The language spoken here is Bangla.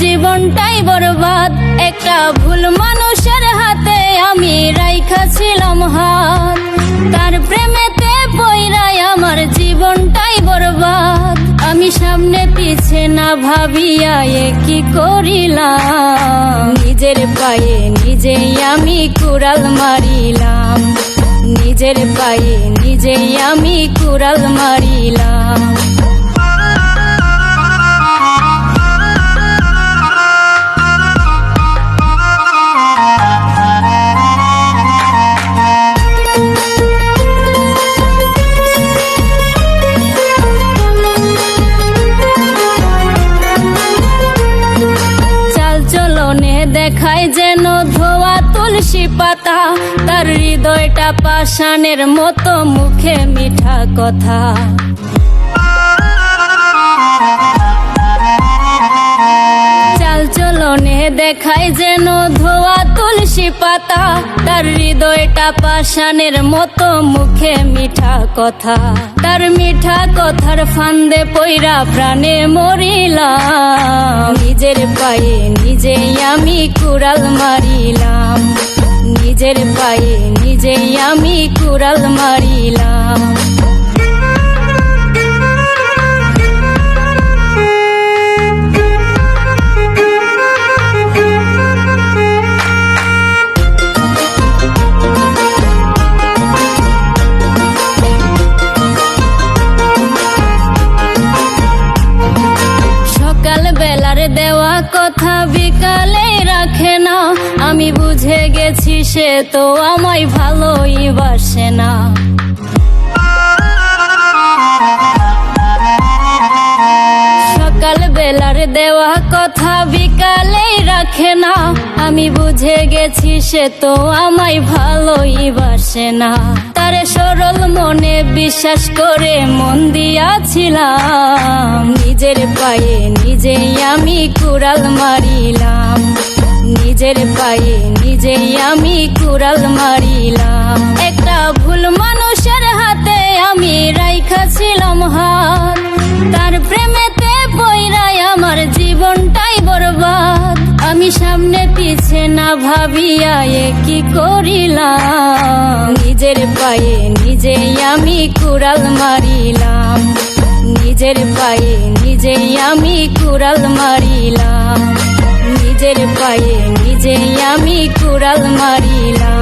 জীবনটাই বরবাদ। একটা ভুল মানুষের হাতে আমি রাইখা ছিলাম হাত, তার প্রেমেতে পইড়াই আমার জীবনটাই বরবাদ। আমি সামনে পিছে না ভাবিয়া কি করিলাম, নিজের পায়ে নিজেই আমি কুড়াল মারিলাম, নিজের পায়ে নিজেই আমি কুড়াল মারিলাম। দেখায় যেন ধোয়া তুলসী পাতা, তার হৃদয়টা পাষাণের মতো, মুখে মিঠা কথা। চালচলনে দেখায় যেন ধোয়া তুলসী পাতা, তার হৃদয়টা পাষাণের মতো, মুখে মিঠা কথা। তার মিঠা কথার ফান্দে পইরা প্রাণে মরিলাম, নিজের পায়ে নিজেই আমি কুড়াল মারিলাম, নিজের পায়ে নিজেই আমি কুড়াল মারিলাম। বেলার দেওয়া কথা বিকালে রাখে না, আমি বুঝে গেছি সে তো আমায় ভালোই বাসে না। সকাল বেলার দেওয়া কথা বিকালে রাখে না, আমি বুঝে গেছি সে তো আমায় ভালোই বাসে না। তারে সরল মনে বিশ্বাস করে মন দিয়াছিলাম, নিজের পায়ে নিজেই আমি কুড়াল মারিলাম, নিজের পায়ে নিজেই আমি কুড়াল মারিলাম। একটা ভুল মানুষের হাতে আমি রাইখা ছিলাম হাত, তার প্রেমেতে পইড়াই আমার জীবনটাই বরবাদ। আমি সামনে পিছে না ভাবিয়া কি করিলাম, নিজের পায়ে নিজেই আমি কুড়াল মারিলাম, নিজের পায়ে নিজেই আমি কুড়াল মারিলাম, নিজের পায়ে নিজেই আমি কুড়াল মারিলাম।